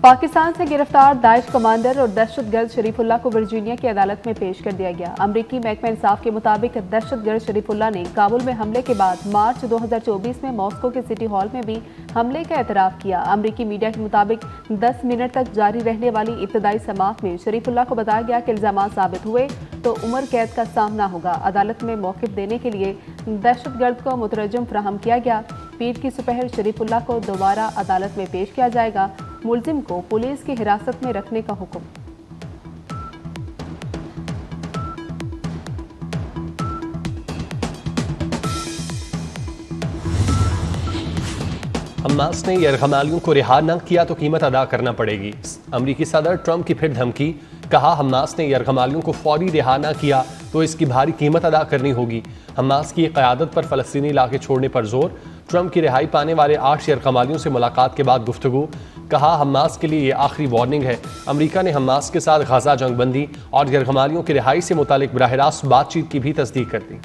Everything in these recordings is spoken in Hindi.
पाकिस्तान से गिरफ्तार दाइश कमांडर और दहशतगर्द शरीफुल्लाह को वर्जीनिया की अदालत में पेश कर दिया गया। अमरीकी महकमा इंसाफ के मुताबिक दहशतगर्द शरीफुल्लाह ने काबुल में हमले के बाद मार्च 2024 में मॉस्को के सिटी हॉल में भी हमले का एतराफ़ किया। अमरीकी मीडिया के मुताबिक 10 मिनट तक जारी रहने वाली इब्तदाई समाअत में शरीफुल्लाह को बताया गया कि इल्जाम साबित हुए तो उम्र कैद का सामना होगा। अदालत में मौक़िफ़ देने के लिए दहशतगर्द को मुतरजम फराहम किया गया। पीर की सुपहर शरीफुल्लाह को दोबारा अदालत में पेश किया जाएगा। मुलजिम को पुलिस की हिरासत में रखने का हुक्म। हमास ने यरगमालियों को रिहा न किया तो कीमत अदा करना पड़ेगी। अमरीकी सदर ट्रंप की फिर धमकी। कहा, हमास ने यरगमालियों को फौरी रिहा न किया तो इसकी भारी कीमत अदा करनी होगी। हमास की क़यादत पर फ़लस्तीनी इलाके छोड़ने पर जोर। ट्रंप की रिहाई पाने वाले 8 यरगमालियों से मुलाकात के बाद गुफ्तगू। कहा, हमास के लिए ये आखिरी वार्निंग है। अमरीका ने हमास के साथ गाजा जंगबंदी और यरगमालियों की रिहाई से मुतालिक बराह रास्त बातचीत की भी तस्दीक कर दी।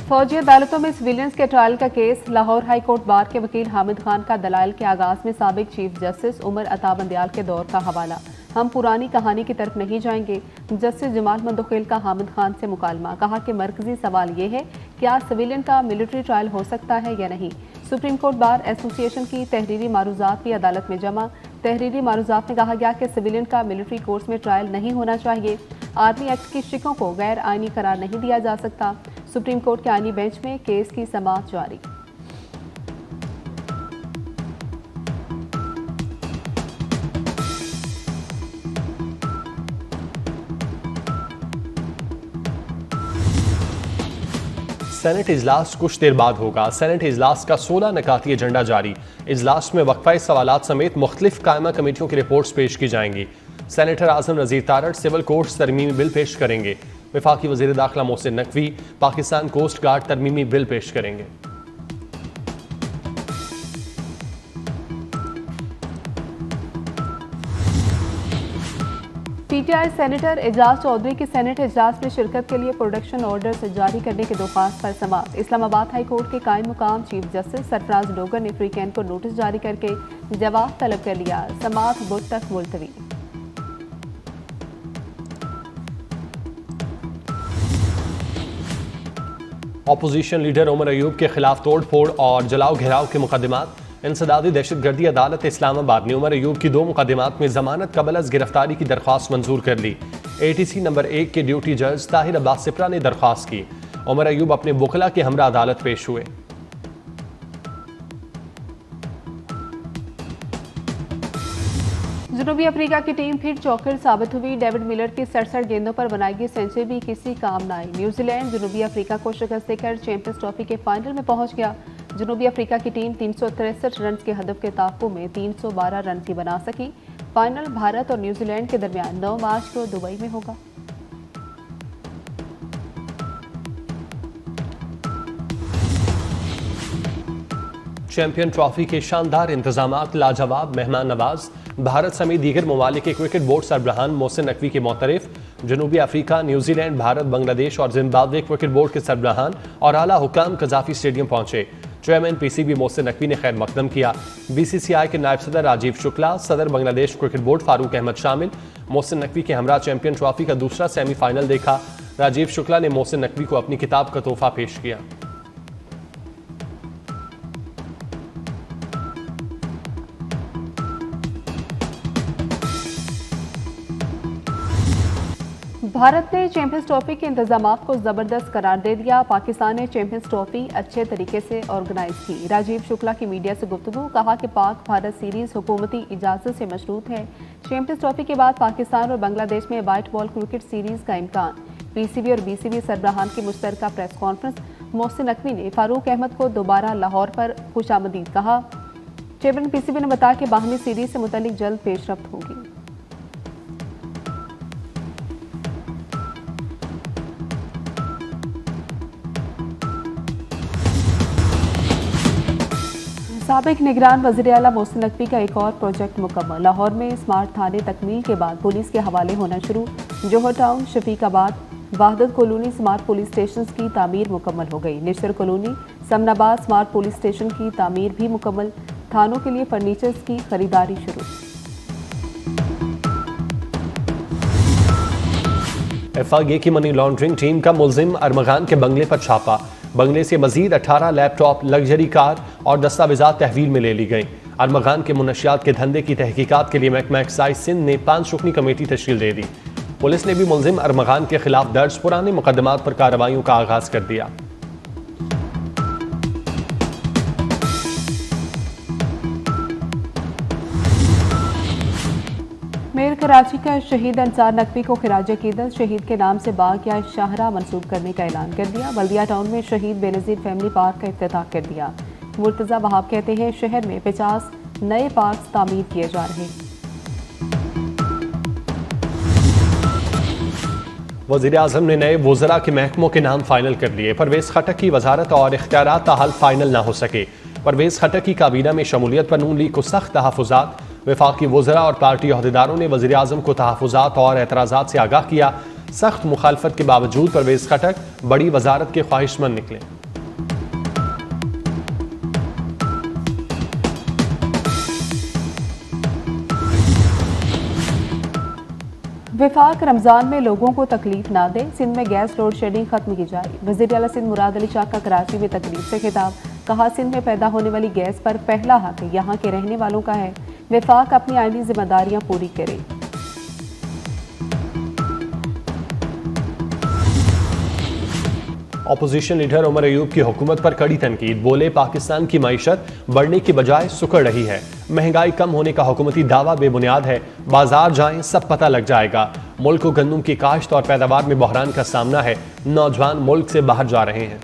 फौजी अदालतों में सिविलियंस के ट्रायल का case. Lahore high court bar के वकील हामिद खान का दलाइल के आगाज में साबिक चीफ जस्टिस उमर अता बंदयाल के दौर का हवाला। हम पुरानी कहानी की तरफ नहीं जाएंगे। जस्टिस जमाल मंदोखेल का हामिद खान से मुकालमा। कहा कि मरकजी सवाल ये है, क्या सिविलियन का मिलिट्री ट्रायल हो सकता है या नहीं। सुप्रीम कोर्ट बार एसोसिएशन की तहरीरी मारूजात भी अदालत में जमा। तहरीरी मारूजात में कहा गया कि सिविलियन का मिलिट्री कोर्स में ट्रायल नहीं होना चाहिए। आर्मी एक्ट की शिकों को गैर आइनी करार नहीं दिया जा सकता। सुप्रीम कोर्ट के आइनी बेंच में केस की समाअत जारी। सेनेट इजलास कुछ देर बाद होगा। सेनेट इजलास का 16 नकाती एजेंडा जारी। इजलास में वक्फा सवालात समेत मुख्तलिफ कायमा कमेटियों की रिपोर्ट्स पेश की जाएंगी। Senator Azam Nazeer Tarar civil courts तरमीमी बिल पेश करेंगे। वफाकी वज़ीर दाखिला मोहसिन नकवी पाकिस्तान कोस्ट गार्ड तरमीमी बिल पेश करेंगे। पीटीआई सेनेटर एजाज चौधरी की सेनेट इजलास में शिरकत के लिए प्रोडक्शन ऑर्डर जारी करने की दरख्वास्त पर समाअत। इस्लामाबाद हाई कोर्ट के कायम मुकाम चीफ जस्टिस सरफराज डोगर ने फ्रीकैन को नोटिस जारी करके जवाब तलब कर लिया। समाअत बुध तक मुलतवी। अपोजिशन लीडर उमर अयूब के खिलाफ तोड़ फोड़ और जलाओ घेराव के मुकदमात। इंसदादी दहशतगर्दी अदालत इस्लामाबाद ने उमर अयूब की 2 मुकदमात में जमानत कबल अज गिरफ्तारी की दरख्वास्त मंजूर कर ली। ATC नंबर 1 के ड्यूटी जज ताहिर अब्बास सिप्रा ने दरख्वास्त की। उमर अयूब अपने वकला के हमरा अदालत पेश हुए। जनूबी अफ्रीका की टीम फिर चौकर साबित हुई। डेविड मिलर की 67 गेंदों पर बनाई गई सेंचुरी भी किसी काम न आई। न्यूजीलैंड जनूबी अफ्रीका को शिकस्त देकर चैंपियंस ट्रॉफी के फाइनल में पहुंच गया। जनूबी अफ्रीका की टीम 363 रन के हदफ के ताक़ुब में 312 रन की बना सकी। फाइनल भारत और न्यूजीलैंड के दरमियान 9 मार्च को दुबई में होगा। चैंपियन ट्रॉफी के शानदार इंतजामात, लाजवाब मेहमान नवाज। भारत समेत दीगर ममालिक के क्रिकेट बोर्ड सरबराहान मोहसिन नकवी के मोतरफ। जनूबी अफ्रीका, न्यूजीलैंड, भारत, बांग्लादेश और जिम्बाब्वे क्रिकेट बोर्ड के सरबराहान और आला हुकाम कजाफी स्टेडियम पहुंचे। चेयरमैन PCB मोहसिन नकवी ने खैर मकदम किया। BCCI के नायब सदर राजीव शुक्ला, सदर बांग्लादेश क्रिकेट बोर्ड फारूक अहमद शामिल। मोहसिन नकवी के हमरा चैंपियन ट्रॉफी का दूसरा सेमीफाइनल देखा। राजीव शुक्ला ने मोहसिन नकवी को अपनी किताब का तोहफा पेश किया। भारत ने चैंपियंस ट्रॉफी के इंतजामात को जबरदस्त करार दे दिया। पाकिस्तान ने चैंपियंस ट्रॉफी अच्छे तरीके से ऑर्गेनाइज की। राजीव शुक्ला की मीडिया से गुफ्तगू। कहा कि पाक भारत सीरीज हुकूमती इजाजत से मशरूत है। चैंपियंस ट्रॉफी के बाद पाकिस्तान और बांग्लादेश में वाइट बॉल क्रिकेट सीरीज का इम्कान। PCB और BCB सरबराहान की मुश्तरका प्रेस कॉन्फ्रेंस। मोहसिन नकवी ने फारूक अहमद को दोबारा लाहौर पर खुशामदीद कहा। चेयरमैन PCB ने बताया कि बाहमी सीरीज से मुतल्लिक जल्द पेशरफ्त होगी। साबिक निगरान वज़ीर आला मोहसिन नकवी का एक और प्रोजेक्ट मुकम्मल। लाहौर में स्मार्ट थाने तकमील के बाद पुलिस के हवाले होना शुरू। Johar town, Shafiqabad, Wahdat colony smart police station की तामीर मुकम्मल हो गई। Nishtar colony, Samanabad smart police station की तामीर भी मुकम्मल। थानों के लिए फर्नीचर्स की खरीदारी शुरू। FIA की मनी लॉन्ड्रिंग टीम का मुल्जिम अरमगान के बंगले पर छापा। बंगले से मजीद 18 लैपटॉप, लग्जरी कार और दस्तावेजात तहवील में ले ली गई। अरमगान के मुनशियात के धंधे की तहकीकात के लिए महकमा एक्साइज सिंध ने 5 रुकनी कमेटी तश्कील दे दी। पुलिस ने भी मुल्जिम अरमगान के खिलाफ दर्ज पुराने मुकदमात पर कार्रवाइयों का आगाज कर दिया। मेयर कराची का शहीद अंसार नकवी को खिराज अकीदत शहीद के नाम से बाग या शाहरा मंसूब करने का ऐलान कर दिया। बल्दिया टाउन में शहीद बेनज़ीर फैमिली पार्क का इफ्तिताह कर दिया। मुर्तज़ा वहाब कहते हैं शहर में 50 नए पार्क तामीर किए जा रहे हैं। वज़ीर आज़म ने नए वज़रा के महकमों के नाम फाइनल कर लिए। परवेज़ खटक की वजारत और इख्तियारात ताहाल फाइनल ना हो सके। परवेज़ खटक की काबीना में शमूलियत पर नून लीग को सख्त तहफ़्फ़ुज़ात। वफाकी वज़रा और पार्टी अहदेदारों ने वज़ीर आज़म को तहफ़्फ़ुज़ात और एतराज़ात से आगाह किया। सख्त मुखालफत के बावजूद परवेज़ खटक बड़ी वजारत के ख्वाहिशमंद निकले। वफाक रमज़ान में लोगों को तकलीफ ना दे, सिंध में गैस लोड शेडिंग खत्म की जाए। वज़ीर आला सिंध मुराद अली शाह का कराची में तकरीब से खिताब। कहा सिंध में पैदा होने वाली गैस पर पहला हक यहाँ के रहने वालों का है। वफाक अपनी आईनी जिम्मेदारियां पूरी करे। अपोजिशन लीडर उमर अयूब की हुकूमत पर कड़ी तनकीद। बोले पाकिस्तान की मईशत बढ़ने की बजाय सुकड़ रही है। महंगाई कम होने का हुकूमती दावा बेबुनियाद है। बाजार जाएं सब पता लग जाएगा। मुल्क को गंदम की काश्त और पैदावार में बहरान का सामना है। नौजवान मुल्क से बाहर जा रहे हैं।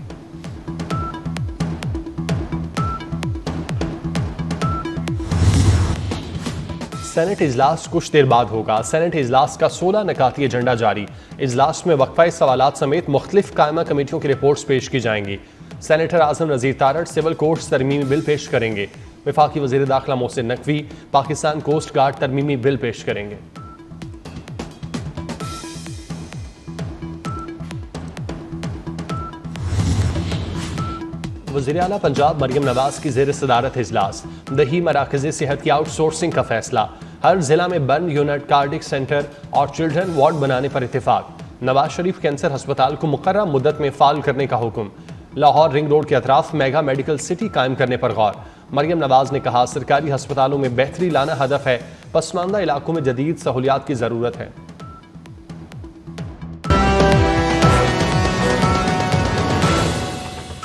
सेनेट इजलास कुछ देर बाद होगा। सेनेट इजलास का 16 नकाती एजेंडा जारी। इजलास में वक्फा सवालात समेत मुख्तलिफ कायमा कमेटियों की रिपोर्ट्स पेश की जाएंगी। Senator Azam Nazeer Tarar civil courts तरमीमी बिल पेश करेंगे। वफाकी वज़ीर दाखिला मोहसिन नकवी पाकिस्तान कोस्ट गार्ड तरमीमी बिल पेश करेंगे। वज़ीर आला पंजाब मरियम नवाज की ज़ेर सदारत इजलास। दही मराकज़ सेहत की आउटसोर्सिंग का फैसला। हर जिला में बर्न यूनिट, कार्डिक सेंटर और चिल्ड्रन वार्ड बनाने पर इत्तेफाक। नवाज शरीफ कैंसर अस्पताल को मुकर्रर मुद्दत में फाल करने का हुक्म। लाहौर रिंग रोड के अतराफ मेगा मेडिकल सिटी कायम करने पर गौर। मरियम नवाज ने कहा सरकारी अस्पतालों में बेहतरी लाना हदफ है। पसमानदा इलाकों में जदीद सहूलियात की ज़रूरत है।